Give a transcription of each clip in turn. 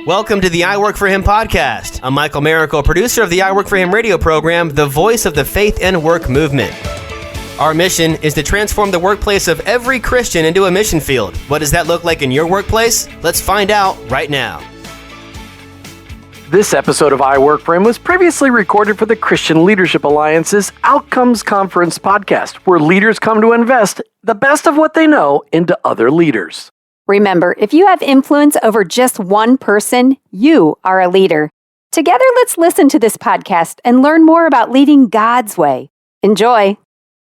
Welcome to the I Work For Him podcast. I'm Michael Miracle, producer of the I Work For Him radio program, the voice of the faith and work movement. Our mission is to transform the workplace of every Christian into a mission field. What does that look like in your workplace? Let's find out right now. This episode of I Work For Him was previously recorded for the Christian Leadership Alliance's Outcomes Conference podcast, where leaders come to invest the best of what they know into other leaders. Remember, if you have influence over just one person, you are a leader. Together, let's listen to this podcast and learn more about leading God's way. Enjoy.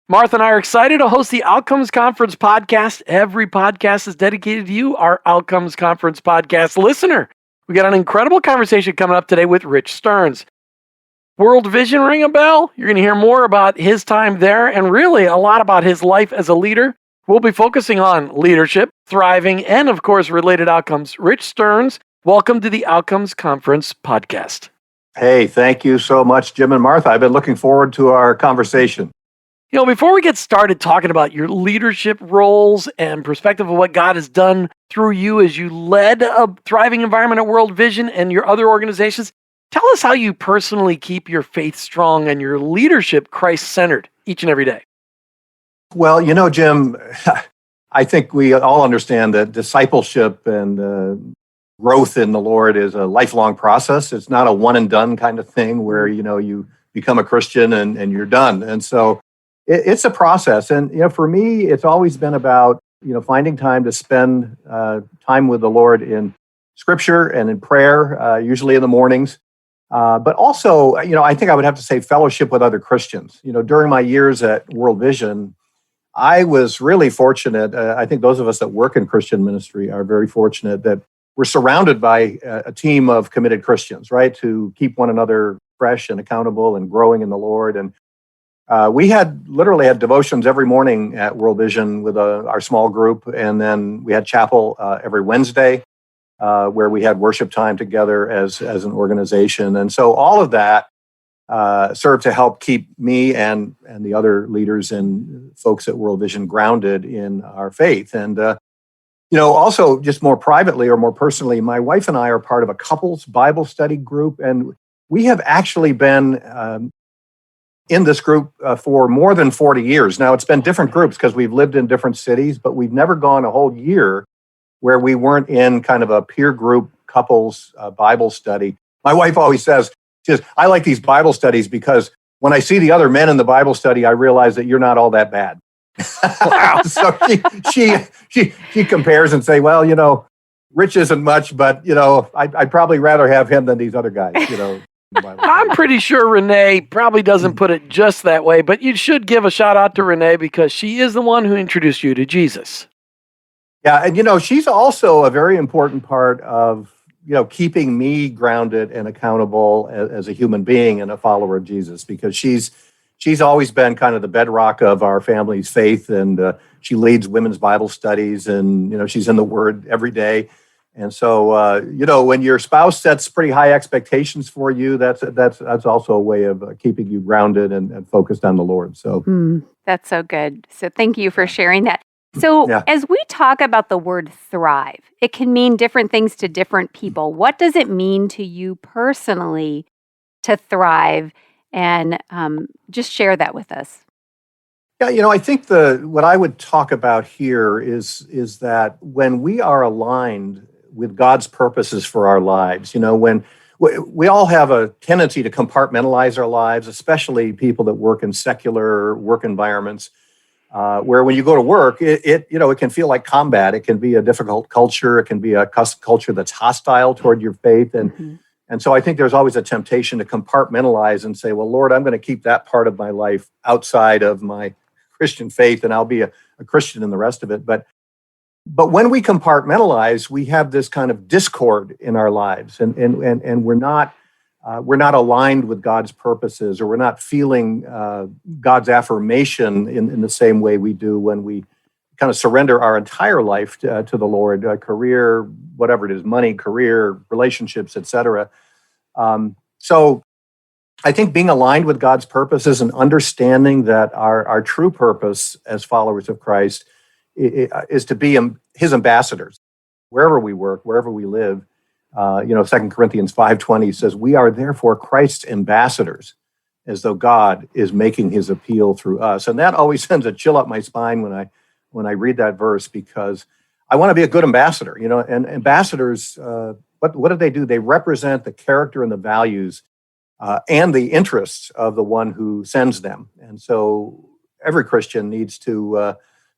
Martha and I are excited to host the Outcomes Conference podcast. Every podcast is dedicated to you, our Outcomes Conference podcast listener. We got an incredible conversation coming up today with Rich Stearns. World Vision, ring a bell? You're going to hear more about his time there and really a lot about his life as a leader. We'll be focusing on leadership, thriving, and of course, related outcomes. Rich Stearns, welcome to the Outcomes Conference podcast. Hey, thank you so much, Jim and Martha. I've been looking forward to our conversation. You know, before we get started talking about your leadership roles and perspective of what God has done through you as you led a thriving environment at World Vision and your other organizations, tell us how you personally keep your faith strong and your leadership Christ-centered each and every day. Well, you know, Jim, I think we all understand that discipleship and growth in the Lord is a lifelong process. It's not a one and done kind of thing where, you know, you become a Christian and you're done. And so it's a process. And, you know, for me, it's always been about, you know, finding time to spend time with the Lord in scripture and in prayer, usually in the mornings. But also, you know, I think I would have to say fellowship with other Christians. You know, during my years at World Vision, I was really fortunate. I think those of us that work in Christian ministry are very fortunate that we're surrounded by a team of committed Christians, right, to keep one another fresh and accountable and growing in the Lord. And we literally had devotions every morning at World Vision with our small group. And then we had chapel every Wednesday where we had worship time together as an organization. And so all of that served to help keep me and the other leaders and folks at World Vision grounded in our faith. And, you know, also just more privately or more personally, my wife and I are part of a couples Bible study group. And we have actually been in this group for more than 40 years. Now, it's been different groups because we've lived in different cities, but we've never gone a whole year where we weren't in kind of a peer group couples Bible study. My wife always says, I like these Bible studies because when I see the other men in the Bible study, I realize that you're not all that bad. So she compares and say, well, you know, Rich isn't much, but, you know, I'd probably rather have him than these other guys, you know. I'm pretty sure Renee probably doesn't put it just that way, but you should give a shout out to Renee because she is the one who introduced you to Jesus. Yeah, and, you know, she's also a very important part of, you know, keeping me grounded and accountable as a human being and a follower of Jesus, because she's always been kind of the bedrock of our family's faith, and she leads women's Bible studies, and, you know, she's in the Word every day. And so, you know, when your spouse sets pretty high expectations for you, that's also a way of keeping you grounded and focused on the Lord. So That's so good. So thank you for sharing that. So as we talk about the word thrive, it can mean different things to different people. What does it mean to you personally to thrive? And just share that with us. Yeah, you know, I think what I would talk about here is that when we are aligned with God's purposes for our lives, you know, when we all have a tendency to compartmentalize our lives, especially people that work in secular work environments, where when you go to work, it can feel like combat. It can be a difficult culture. It can be a culture that's hostile toward your faith. And so I think there's always a temptation to compartmentalize and say, well, Lord, I'm going to keep that part of my life outside of my Christian faith, and I'll be a Christian in the rest of it. But when we compartmentalize, we have this kind of discord in our lives, and we're not aligned with God's purposes, or we're not feeling God's affirmation in the same way we do when we kind of surrender our entire life to the Lord, career, whatever it is, money, career, relationships, etc. So I think being aligned with God's purposes and understanding that our true purpose as followers of Christ is to be his ambassadors, wherever we work, wherever we live, 2 Corinthians 5:20 says, "We are therefore Christ's ambassadors, as though God is making his appeal through us." And that always sends a chill up my spine when I read that verse, because I want to be a good ambassador, and ambassadors, what do? They represent the character and the values and the interests of the one who sends them. And so every Christian needs to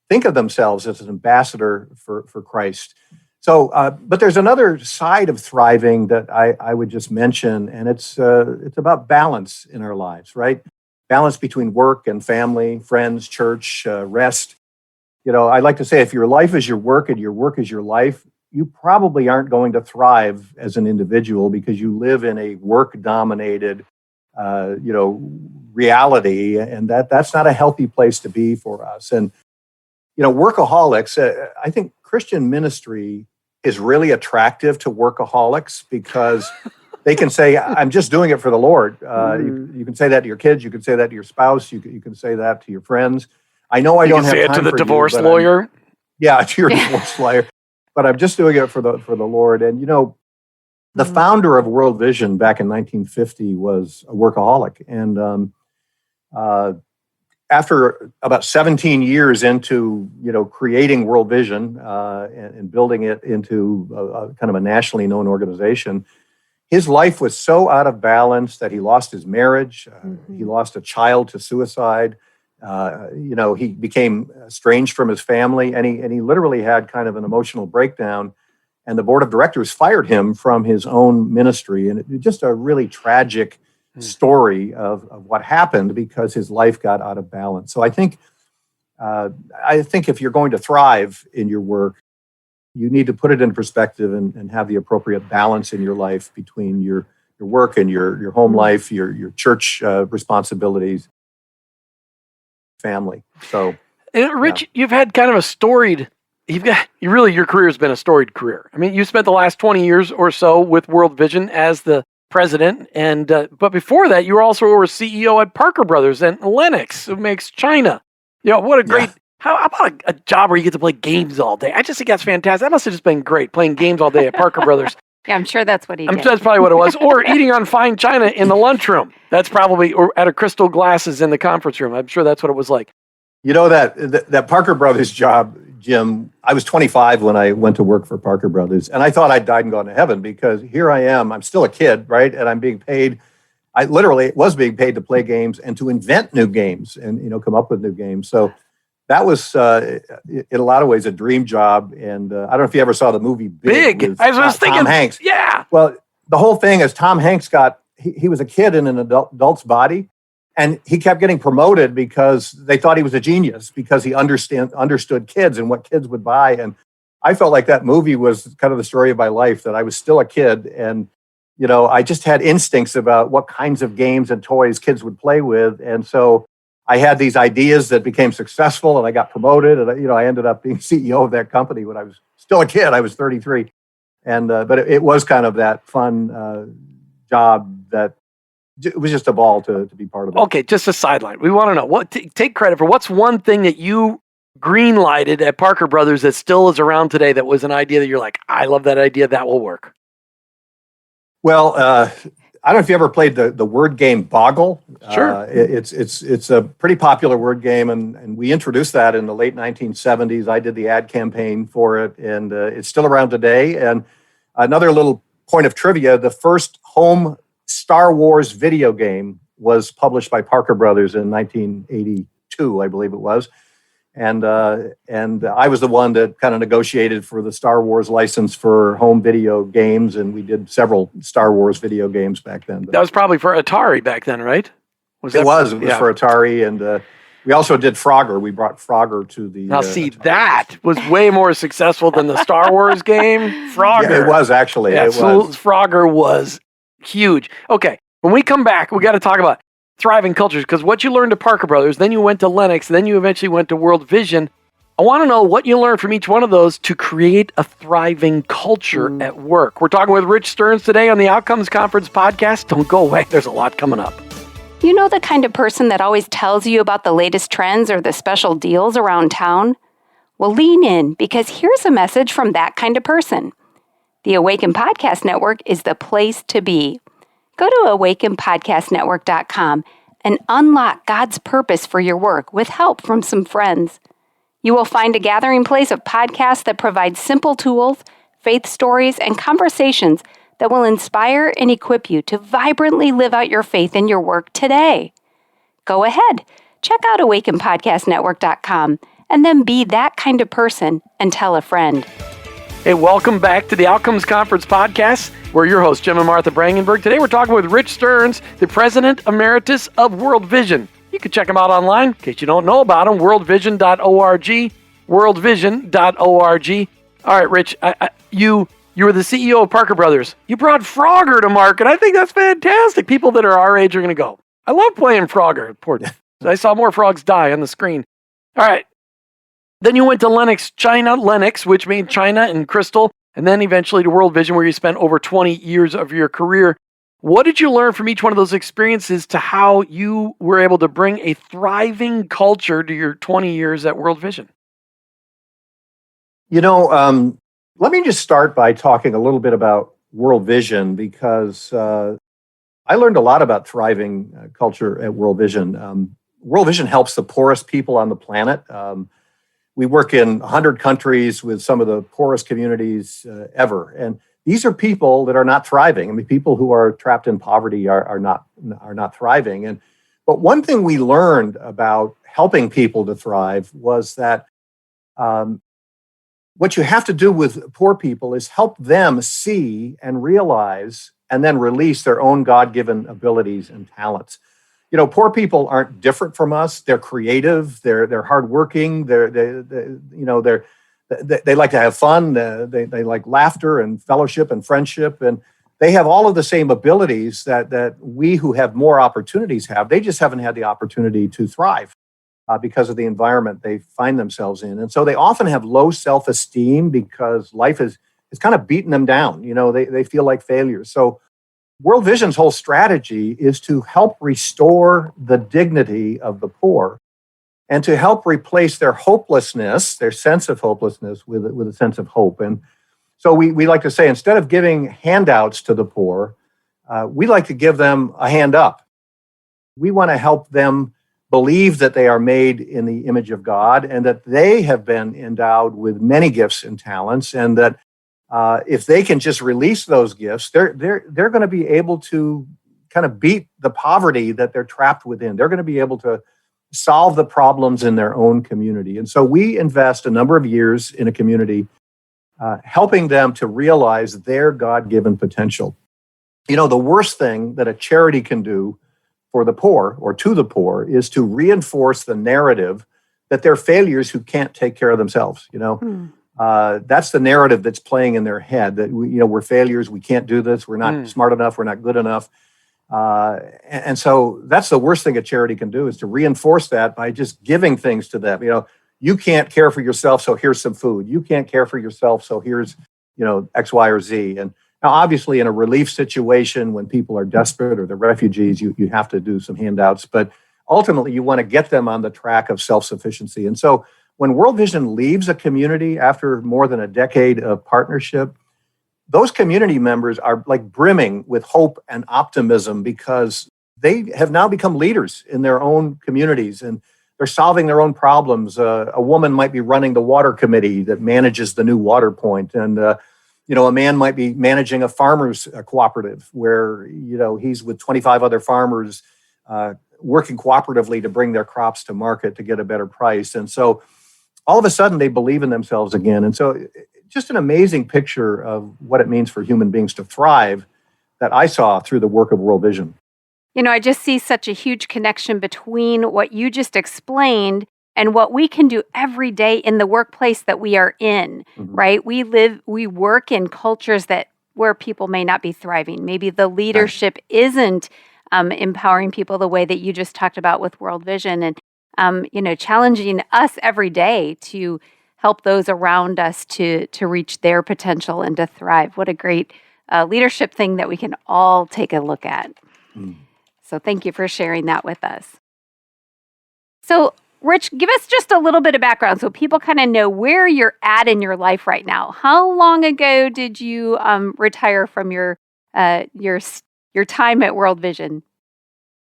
think of themselves as an ambassador for Christ. So, but there's another side of thriving that I would just mention, and it's about balance in our lives, right? Balance between work and family, friends, church, rest. I like to say, if your life is your work and your work is your life, you probably aren't going to thrive as an individual, because you live in a work-dominated, reality, and that's not a healthy place to be for us. And workaholics. I think Christian ministry is really attractive to workaholics, because they can say, "I'm just doing it for the Lord." You can say that to your kids. You can say that to your spouse. You can say that to your friends. I know I don't have time for you. You can say it to the divorce lawyer. Yeah, to your divorce lawyer. But I'm just doing it for the Lord. And the founder of World Vision back in 1950 was a workaholic. And after about 17 years into creating World Vision and building it into a kind of a nationally known organization, his life was so out of balance that he lost his marriage. He lost a child to suicide. He became estranged from his family, and he literally had kind of an emotional breakdown. And the board of directors fired him from his own ministry. And it's just a really tragic story of what happened, because his life got out of balance. So I think if you're going to thrive in your work, you need to put it in perspective and have the appropriate balance in your life between your work and your home life, your church responsibilities, family. So, Rich, you've had kind of a storied. Your career has been a storied career. I mean, you spent the last 20 years or so with World Vision as the president, and but before that, you were also a CEO at Parker Brothers and Lennox, who makes China. What a great. How about a job where you get to play games all day? I just think that's fantastic. That must have just been great, playing games all day at Parker Brothers. Yeah, I'm sure that's what he did. That's probably what it was. Or eating on fine china in the lunchroom. That's probably, or out of crystal glasses in the conference room. I'm sure that's what it was like. That Parker Brothers job, Jim, I was 25 when I went to work for Parker Brothers, and I thought I'd died and gone to heaven, because here I am. I'm still a kid, right? And I'm being paid. I literally was being paid to play games and to invent new games and, come up with new games. So that was, in a lot of ways, a dream job. And I don't know if you ever saw the movie Big. I was thinking, Tom Hanks. Yeah. Well, the whole thing is Tom Hanks he was a kid in an adult's body, and he kept getting promoted because they thought he was a genius, because he understood kids and what kids would buy. And I felt like that movie was kind of the story of my life, that I was still a kid, and I just had instincts about what kinds of games and toys kids would play with. And so I had these ideas that became successful, and I got promoted, and I ended up being CEO of that company when I was still a kid. I was 33, and but it was kind of that fun job that it was just a ball to be part of it. Okay, just a sideline. We want to know take credit for what's one thing that you green-lighted at Parker Brothers that still is around today, that was an idea that you're like, I love that idea, that will work. Well, I don't know if you ever played the word game Boggle. Sure. It's a pretty popular word game, and we introduced that in the late 1970s. I did the ad campaign for it, and it's still around today. And another little point of trivia, the first home Star Wars video game was published by Parker Brothers in 1982, I believe it was. And I was the one that kind of negotiated for the Star Wars license for home video games, and we did several Star Wars video games back then. That was probably for Atari back then, right? It was for Atari, and we also did Frogger. We brought Frogger to the... Now, that was way more successful than the Star Wars game. Frogger. Yeah, it was, actually. Yeah, Frogger was huge. Okay, when we come back, we got to talk about thriving cultures, because what you learned at Parker Brothers, then you went to Lennox, then you eventually went to World Vision. I want to know what you learned from each one of those to create a thriving culture at work. We're talking with Rich Stearns today on the Outcomes Conference podcast. Don't go away. There's a lot coming up. You know the kind of person that always tells you about the latest trends or the special deals around town? Well, lean in, because here's a message from that kind of person. The Awaken Podcast Network is the place to be. Go to awakenpodcastnetwork.com and unlock God's purpose for your work with help from some friends. You will find a gathering place of podcasts that provide simple tools, faith stories, and conversations that will inspire and equip you to vibrantly live out your faith in your work today. Go ahead, check out awakenpodcastnetwork.com and then be that kind of person and tell a friend. Hey, welcome back to the Outcomes Conference podcast. We're your hosts, Jim and Martha Brangenberg. Today we're talking with Rich Stearns, the President Emeritus of World Vision. You can check him out online, in case you don't know about him, worldvision.org, worldvision.org. All right, Rich, you were the CEO of Parker Brothers. You brought Frogger to market. I think that's fantastic. People that are our age are going to go, I love playing Frogger. I saw more frogs die on the screen. All right. Then you went to Lennox, which made China and Crystal, and then eventually to World Vision, where you spent over 20 years of your career. What did you learn from each one of those experiences to how you were able to bring a thriving culture to your 20 years at World Vision? Let me just start by talking a little bit about World Vision, because I learned a lot about thriving culture at World Vision. World Vision helps the poorest people on the planet. We work in 100 countries with some of the poorest communities ever. And these are people that are not thriving. I mean, people who are trapped in poverty are not thriving. But one thing we learned about helping people to thrive was that what you have to do with poor people is help them see and realize and then release their own God-given abilities and talents. Poor people aren't different from us. They're creative. They're hardworking. They like to have fun. They like laughter and fellowship and friendship, and they have all of the same abilities that we who have more opportunities have. They just haven't had the opportunity to thrive because of the environment they find themselves in, and so they often have low self-esteem because life is kind of beating them down. They feel like failures. So World Vision's whole strategy is to help restore the dignity of the poor and to help replace their hopelessness, their sense of hopelessness, with a sense of hope. And so we like to say, instead of giving handouts to the poor, we like to give them a hand up. We want to help them believe that they are made in the image of God and that they have been endowed with many gifts and talents, and that if they can just release those gifts, they're going to be able to kind of beat the poverty that they're trapped within. They're going to be able to solve the problems in their own community. And so we invest a number of years in a community, helping them to realize their God-given potential. The worst thing that a charity can do for the poor or to the poor is to reinforce the narrative that they're failures who can't take care of themselves. That's the narrative that's playing in their head, that we're failures, we can't do this, we're not smart enough, we're not good enough. And so that's the worst thing a charity can do, is to reinforce that by just giving things to them. You can't care for yourself, so here's some food. You can't care for yourself, so here's, X, Y, or Z. And now, obviously, in a relief situation, when people are desperate or they're refugees, you have to do some handouts. But ultimately, you want to get them on the track of self-sufficiency. And so when World Vision leaves a community after more than a decade of partnership, those community members are like brimming with hope and optimism because they have now become leaders in their own communities and they're solving their own problems. A woman might be running the water committee that manages the new water point. And, a man might be managing a farmers cooperative where, he's with 25 other farmers working cooperatively to bring their crops to market to get a better price. And so all of a sudden, they believe in themselves again. And so just an amazing picture of what it means for human beings to thrive that I saw through the work of World Vision. I just see such a huge connection between what you just explained and what we can do every day in the workplace that we are in, right? We work in cultures where people may not be thriving. Maybe the leadership isn't empowering people the way that you just talked about with World Vision. And challenging us every day to help those around us to reach their potential and to thrive. What a great leadership thing that we can all take a look at. So thank you for sharing that with us. So Rich, give us just a little bit of background so people kind of know where you're at in your life right now. How long ago did you retire from your time at World Vision?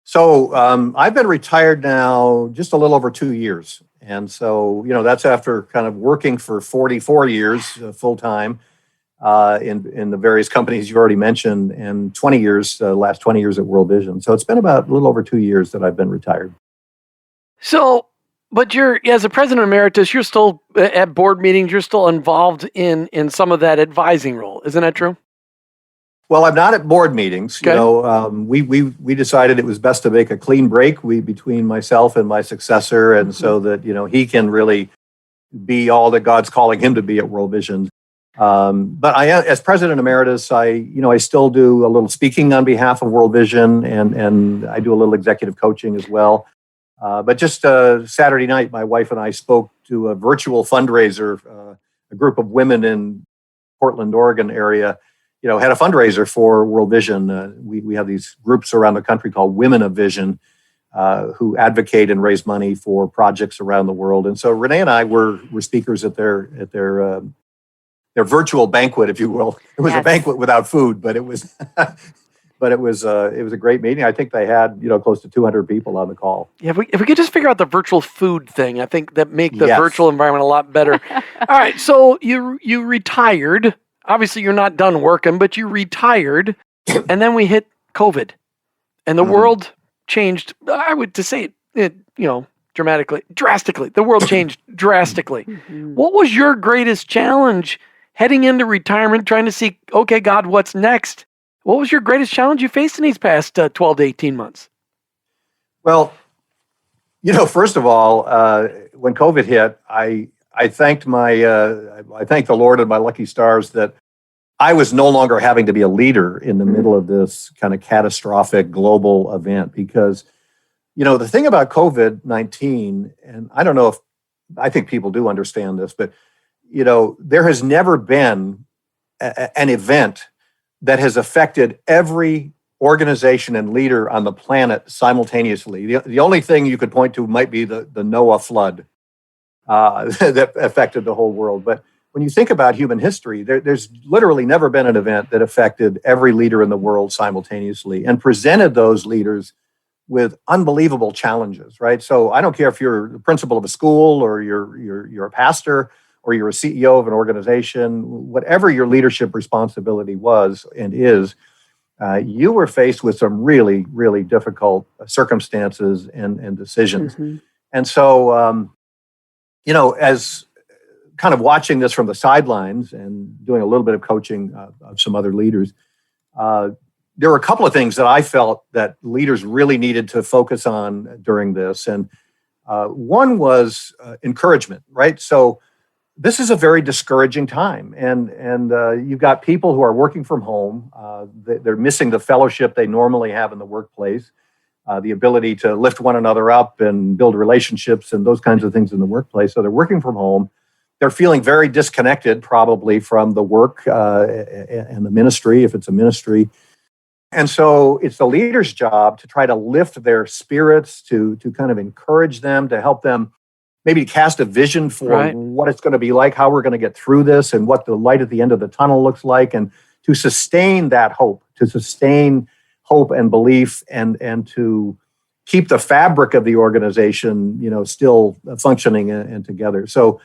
So I've been retired now just a little over 2 years. And so, that's after kind of working for 44 years full time in the various companies you already mentioned, and 20 years, last 20 years at World Vision. So it's been about a little over 2 years that I've been retired. So, but you're, as a president emeritus, you're still at board meetings, you're still involved in some of that advising role. Isn't that true? Well, I'm not at board meetings. Okay. We decided it was best to make a clean break between myself and my successor, and so that he can really be all that God's calling him to be at World Vision. But I, as president emeritus, I still do a little speaking on behalf of World Vision, and I do a little executive coaching as well. But just Saturday night, my wife and I spoke to a virtual fundraiser, a group of women in Portland, Oregon area. Had a fundraiser for World Vision. We have these groups around the country called Women of Vision, who advocate and raise money for projects around the world. And so Renee and I were speakers at their virtual banquet, if you will. It was a banquet without food, but it was it was a great meeting. I think they had close to 200 people on the call. Yeah, if we could just figure out the virtual food thing, I think that make the virtual environment a lot better. All right, so you retired. Obviously, you're not done working, but you retired, and then we hit COVID, and the world changed. I would to say it drastically. The world changed drastically. What was your greatest challenge heading into retirement, trying to see, okay, God, what's next? What was your greatest challenge you faced in these past 12 to 18 months? Well, first of all, when COVID hit, I thanked I thanked the Lord and my lucky stars that I was no longer having to be a leader in the middle of this kind of catastrophic global event, because, the thing about COVID-19, and I think people do understand this, but, there has never been an event that has affected every organization and leader on the planet simultaneously. The only thing you could point to might be the Noah flood. That affected the whole world. But when you think about human history, there's literally never been an event that affected every leader in the world simultaneously and presented those leaders with unbelievable challenges, right? So I don't care if you're the principal of a school or you're a pastor or you're a CEO of an organization, whatever your leadership responsibility was and is, you were faced with some really, really difficult circumstances and decisions. And so, as kind of watching this from the sidelines and doing a little bit of coaching of some other leaders, there were a couple of things that I felt that leaders really needed to focus on during this. And one was encouragement, right? So this is a very discouraging time. And you've got people who are working from home. They're missing the fellowship they normally have in the workplace. The ability to lift one another up and build relationships and those kinds of things in the workplace. So they're working from home. They're feeling very disconnected probably from the work and the ministry, if it's a ministry. And so it's the leader's job to try to lift their spirits, to kind of encourage them, to help them maybe cast a vision for what it's going to be like, how we're going to get through this, and what the light at the end of the tunnel looks like, and to sustain that hope, hope and belief, and to keep the fabric of the organization, still functioning and together. So,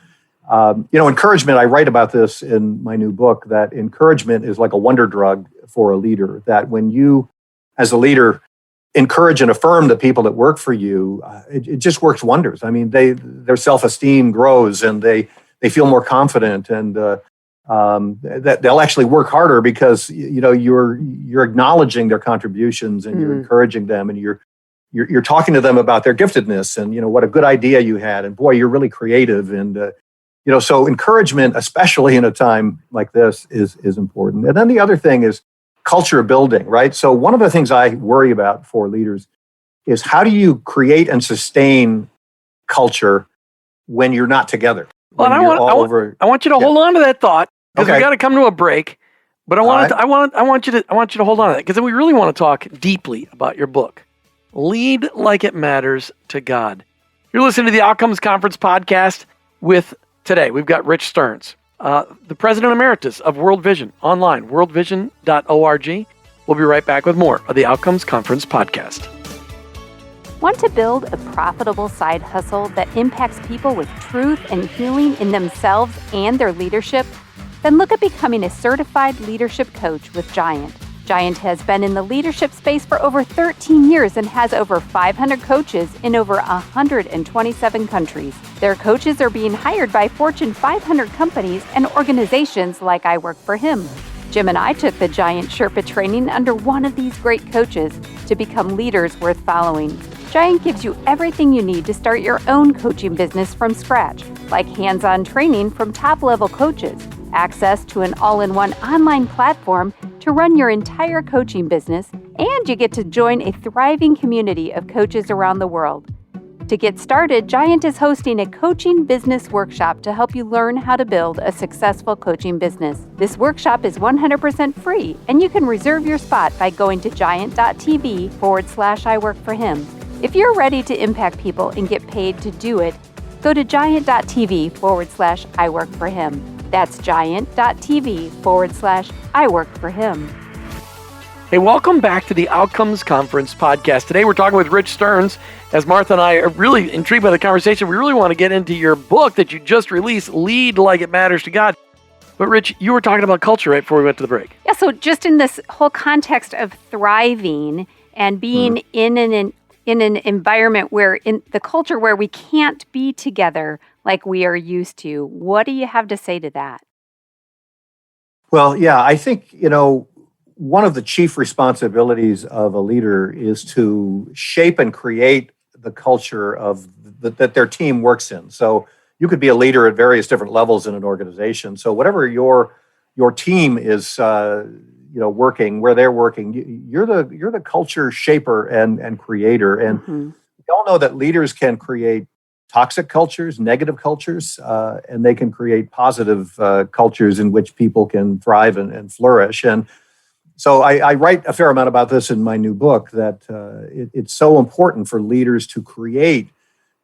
encouragement, I write about this in my new book, that encouragement is like a wonder drug for a leader, that when you, as a leader, encourage and affirm the people that work for you, it just works wonders. I mean, their self-esteem grows and they feel more confident, and that they'll actually work harder because you're acknowledging their contributions and you're encouraging them, and you're talking to them about their giftedness and what a good idea you had, and boy, you're really creative, and so encouragement, especially in a time like this, is important. And then the other thing is culture building, right? So one of the things I worry about for leaders is how do you create and sustain culture when you're not together? Well, I want you to hold on to that thought, because we got to come to a break. But I want you to hold on to that, because we really want to talk deeply about your book, Lead Like It Matters to God. You're listening to the Outcomes Conference podcast with today. We've got Rich Stearns, the President Emeritus of World Vision, online, worldvision.org. We'll be right back with more of the Outcomes Conference podcast. Want to build a profitable side hustle that impacts people with truth and healing in themselves and their leadership? Then look at becoming a certified leadership coach with Giant. Giant has been in the leadership space for over 13 years and has over 500 coaches in over 127 countries. Their coaches are being hired by Fortune 500 companies and organizations like I Work for Him. Jim and I took the Giant Sherpa training under one of these great coaches to become leaders worth following. Giant gives you everything you need to start your own coaching business from scratch, like hands-on training from top-level coaches, access to an all-in-one online platform to run your entire coaching business, and you get to join a thriving community of coaches around the world. To get started, Giant is hosting a coaching business workshop to help you learn how to build a successful coaching business. This workshop is 100% free, and you can reserve your spot by going to giant.tv/I Work for Him. If you're ready to impact people and get paid to do it, go to giant.tv/I Work for Him. That's giant.tv/I Work for Him. Hey, welcome back to the Outcomes Conference podcast. Today we're talking with Rich Stearns. As Martha and I are really intrigued by the conversation, we really want to get into your book that you just released, Lead Like It Matters to God. But Rich, you were talking about culture right before we went to the break. Yeah, so just in this whole context of thriving and being in an environment where, in the culture where we can't be together like we are used to, what do you have to say to that? Well, yeah, I think, one of the chief responsibilities of a leader is to shape and create the culture of that their team works in. So you could be a leader at various different levels in an organization. So whatever your team is, working, where they're working, you're the culture shaper and creator. And we all know that leaders can create toxic cultures, negative cultures, and they can create positive cultures in which people can thrive and flourish. And so I write a fair amount about this in my new book, that it's so important for leaders to create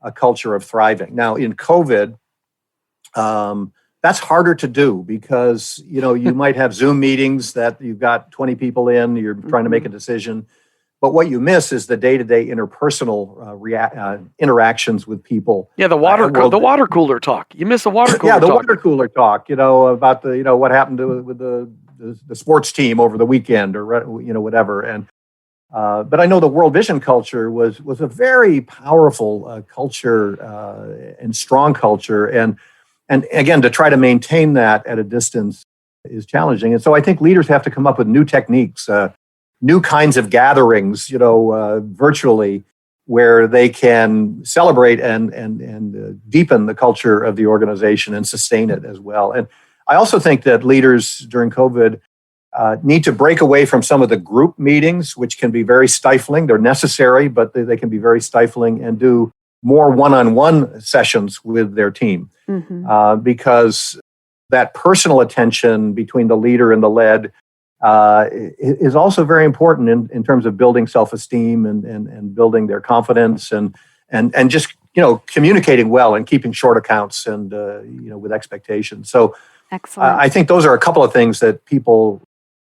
a culture of thriving. Now, in COVID, that's harder to do because, you might have Zoom meetings that you've got 20 people in, you're trying to make a decision. But what you miss is the day-to-day interpersonal interactions with people. Yeah, the water cooler talk. You miss the water cooler talk. Yeah, the water cooler talk, about what happened with the sports team over the weekend or, whatever. And but I know the World Vision culture was a very powerful culture and strong culture. And again, to try to maintain that at a distance is challenging. And so I think leaders have to come up with new techniques, new kinds of gatherings, virtually, where they can celebrate and deepen the culture of the organization and sustain it as well. And I also think that leaders during COVID need to break away from some of the group meetings, which can be very stifling. They're necessary, but they can be very stifling, and do more one-on-one sessions with their team. Because that personal attention between the leader and the led is also very important in terms of building self-esteem and building their confidence and just communicating well and keeping short accounts and with expectations. So excellent. I think those are a couple of things that people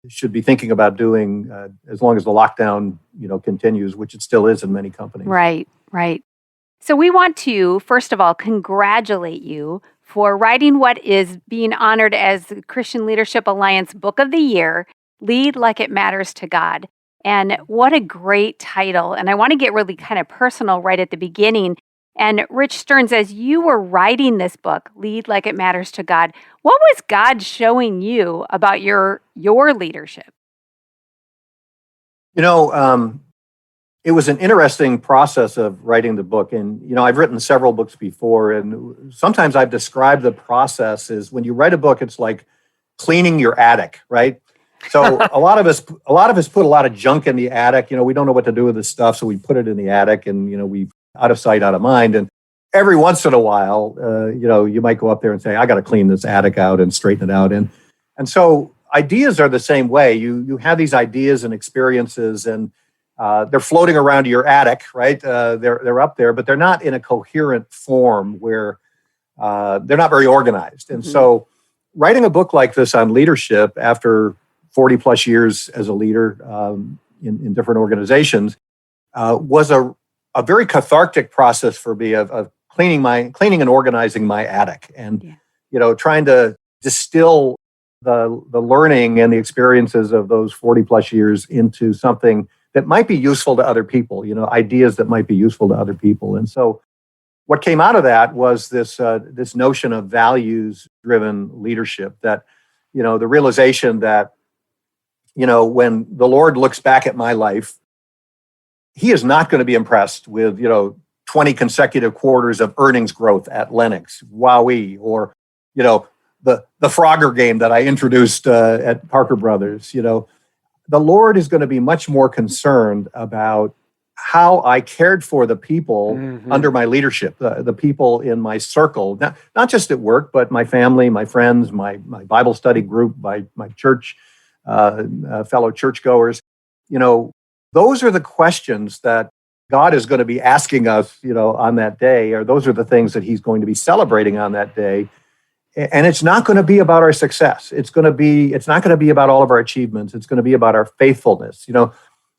should be thinking about doing as long as the lockdown continues, which it still is in many companies. Right. So we want to, first of all, congratulate you for writing what is being honored as the Christian Leadership Alliance Book of the Year, Lead Like It Matters to God. And what a great title. And I want to get really kind of personal right at the beginning. And Rich Stearns, as you were writing this book, Lead Like It Matters to God, what was God showing you about your leadership? It was an interesting process of writing the book. And, I've written several books before, and sometimes I've described the process as when you write a book, it's like cleaning your attic, right? So a lot of us put a lot of junk in the attic. We don't know what to do with this stuff, so we put it in the attic, and, we out of sight, out of mind. And every once in a while, you might go up there and say, I got to clean this attic out and straighten it out. And so ideas are the same way. You have these ideas and experiences, and They're floating around your attic, right? They're up there, but they're not in a coherent form where they're not very organized. And so writing a book like this on leadership after 40 plus years as a leader in different organizations was a very cathartic process for me of cleaning and organizing my attic, and trying to distill the learning and the experiences of those 40 plus years into something that might be useful to other people, ideas that might be useful to other people. And so what came out of that was this notion of values-driven leadership, that, the realization that, when the Lord looks back at my life, he is not going to be impressed with, 20 consecutive quarters of earnings growth at Lennox, Wowee, or, the Frogger game that I introduced at Parker Brothers. The Lord is going to be much more concerned about how I cared for the people under my leadership, the people in my circle, not just at work, but my family, my friends, my Bible study group, my church, fellow churchgoers. Those are the questions that God is going to be asking us, on that day, or those are the things that he's going to be celebrating on that day. And it's not going to be about our success. It's not going to be about all of our achievements. It's going to be about our faithfulness.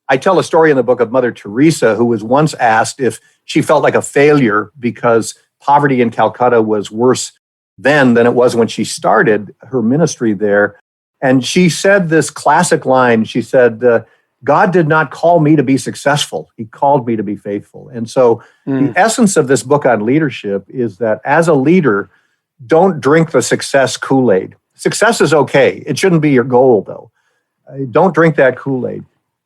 I tell a story in the book of Mother Teresa, who was once asked if she felt like a failure because poverty in Calcutta was worse then than it was when she started her ministry there. And she said this classic line. She said, God did not call me to be successful. He called me to be faithful. And so the essence of this book on leadership is that as a leader, don't drink the success Kool-Aid. Success is okay. It shouldn't be your goal, though. Don't drink that Kool-Aid.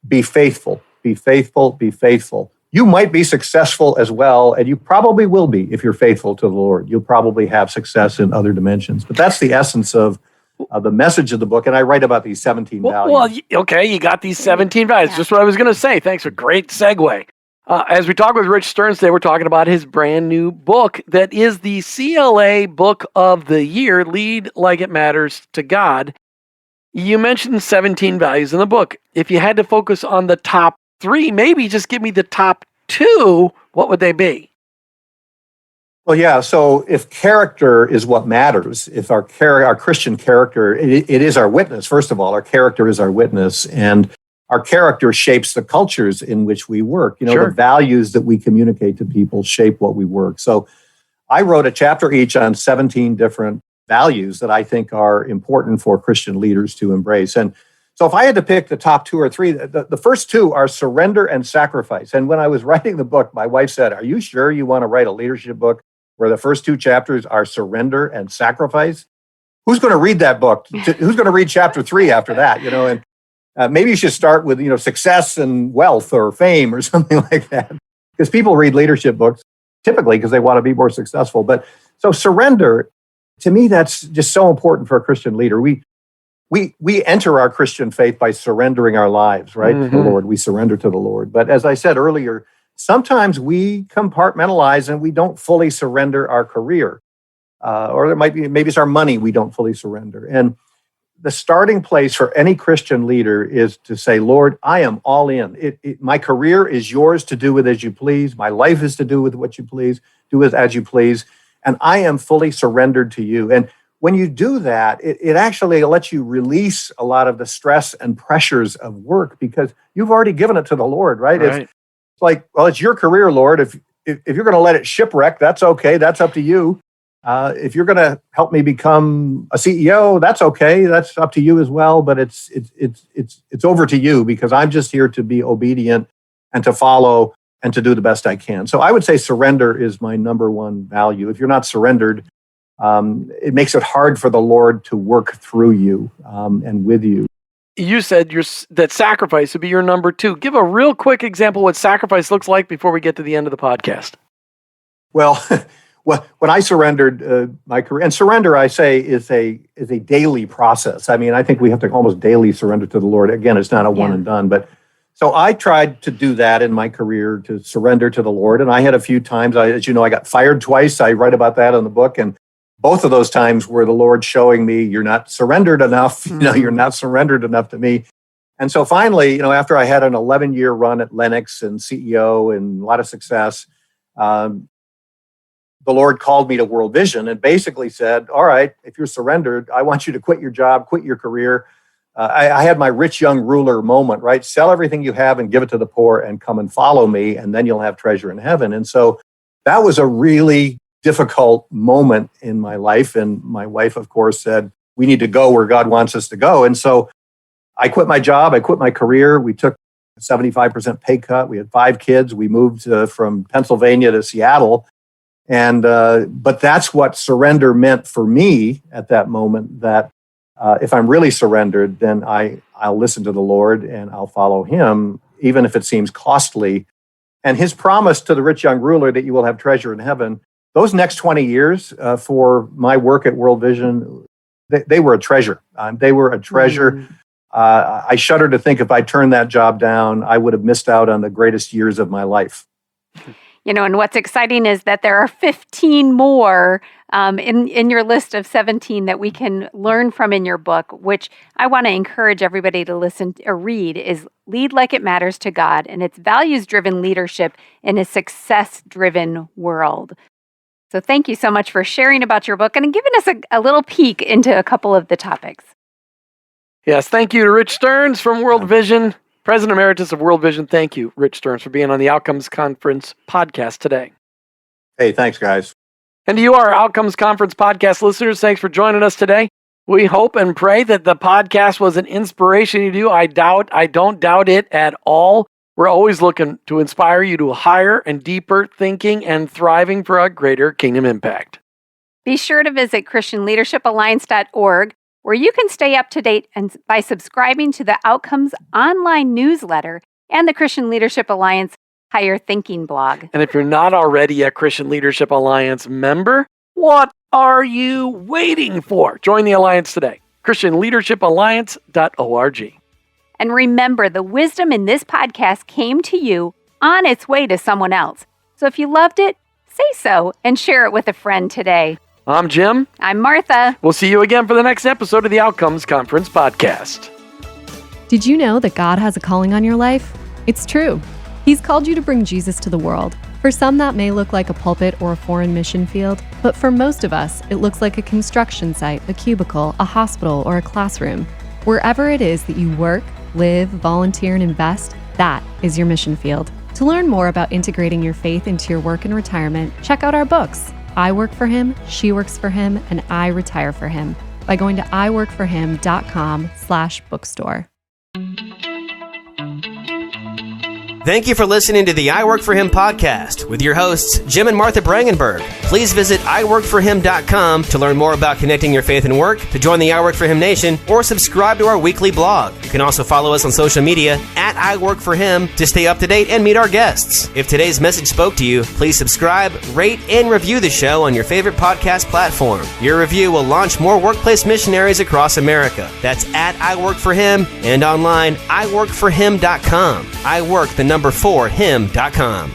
Be faithful, be faithful, be faithful. You might be successful as well, and you probably will be if you're faithful to the Lord. You'll probably have success in other dimensions. But that's the essence of the message of the book, and I write about these 17 values. Well, okay, you got these 17 values. Yeah. Just what I was going to say. Thanks. A great segue. As we talk with Rich Stearns today, we're talking about his brand new book that is the CLA Book of the Year, Lead Like It Matters to God. You mentioned 17 values in the book. If you had to focus on the top 3, maybe just give me the top 2, what would they be? Well, yeah. So if character is what matters, if our Christian character, it is our witness. First of all, our character is our witness, and our character shapes the cultures in which we work. Sure. The values that we communicate to people shape what we work. So I wrote a chapter each on 17 different values that I think are important for Christian leaders to embrace. And so if I had to pick the top 2 or 3, the first 2 are surrender and sacrifice. And when I was writing the book, my wife said, "Are you sure you want to write a leadership book where the first 2 chapters are surrender and sacrifice? Who's going to read that book? Who's going to read chapter 3 after that?" And maybe you should start with, success and wealth or fame or something like that. Because people read leadership books typically because they want to be more successful. But so surrender, to me, that's just so important for a Christian leader. We enter our Christian faith by surrendering our lives, right, to the Lord. We surrender to the Lord. But as I said earlier, sometimes we compartmentalize and we don't fully surrender our career. Or there might be, maybe it's our money we don't fully surrender. And the starting place for any Christian leader is to say, Lord, I am all in. My career is yours to do with as you please. My life is to do with what you please, do with as you please. And I am fully surrendered to you. And when you do that, it actually lets you release a lot of the stress and pressures of work because you've already given it to the Lord, right? It's like, well, it's your career, Lord. If you're going to let it shipwreck, that's okay. That's up to you. If you're going to help me become a CEO, that's okay. That's up to you as well. But it's over to you because I'm just here to be obedient and to follow and to do the best I can. So I would say surrender is my number one value. If you're not surrendered, it makes it hard for the Lord to work through you and with you. You said that sacrifice would be your number 2. Give a real quick example what sacrifice looks like before we get to the end of the podcast. Well, when I surrendered my career, and surrender, I say, is a daily process. I mean, I think we have to almost daily surrender to the Lord. Again, it's not a one and done, but so I tried to do that in my career, to surrender to the Lord. And I had a few times, as you know, I got fired twice. I write about that in the book. And both of those times were the Lord showing me, you're not surrendered enough. You're not surrendered enough to me. And so finally, after I had an 11-year run at Lennox and CEO and a lot of success, the Lord called me to World Vision and basically said, all right, if you're surrendered, I want you to quit your job, quit your career. I had my rich young ruler moment, right? Sell everything you have and give it to the poor and come and follow me, and then you'll have treasure in heaven. And so that was a really difficult moment in my life. And my wife, of course, said, we need to go where God wants us to go. And so I quit my job. I quit my career. We took a 75% pay cut. We had 5 kids. We moved from Pennsylvania to Seattle. And but that's what surrender meant for me at that moment, that if I'm really surrendered, then I'll listen to the Lord and I'll follow him, even if it seems costly. And his promise to the rich young ruler that you will have treasure in heaven, those next 20 years for my work at World Vision, they were a treasure. They were a treasure. Mm-hmm. I shudder to think if I turned that job down, I would have missed out on the greatest years of my life. And what's exciting is that there are 15 more in your list of 17 that we can learn from in your book, which I want to encourage everybody to listen or read, is Lead Like It Matters to God, and it's values-driven leadership in a success-driven world. So thank you so much for sharing about your book and giving us a little peek into a couple of the topics. Yes, thank you to Rich Stearns from World Vision, President Emeritus of World Vision. Thank you, Rich Stearns, for being on the Outcomes Conference podcast today. Hey, thanks, guys. And to you, our Outcomes Conference podcast listeners, thanks for joining us today. We hope and pray that the podcast was an inspiration to you. I don't doubt it at all. We're always looking to inspire you to higher and deeper thinking and thriving for a greater kingdom impact. Be sure to visit ChristianLeadershipAlliance.org, where you can stay up to date and by subscribing to the Outcomes online newsletter and the Christian Leadership Alliance Higher Thinking blog. And if you're not already a Christian Leadership Alliance member, what are you waiting for? Join the Alliance today. ChristianLeadershipAlliance.org. And remember, the wisdom in this podcast came to you on its way to someone else. So if you loved it, say so and share it with a friend today. I'm Jim. I'm Martha. We'll see you again for the next episode of the Outcomes Conference podcast. Did you know that God has a calling on your life? It's true. He's called you to bring Jesus to the world. For some, that may look like a pulpit or a foreign mission field, but for most of us, it looks like a construction site, a cubicle, a hospital, or a classroom. Wherever it is that you work, live, volunteer, and invest, that is your mission field. To learn more about integrating your faith into your work and retirement, check out our books, I Work for Him, She Works for Him, and I Retire for Him, by going to iworkforhim.com/bookstore. Thank you for listening to the I Work for Him podcast with your hosts, Jim and Martha Brangenberg. Please visit iworkforhim.com to learn more about connecting your faith and work, to join the I Work for Him Nation, or subscribe to our weekly blog. You can also follow us on social media at I Work for Him to stay up to date and meet our guests. If today's message spoke to you, please subscribe, rate, and review the show on your favorite podcast platform. Your review will launch more workplace missionaries across America. That's at I Work for Him and online, iworkforhim.com. I work the number 4him.com.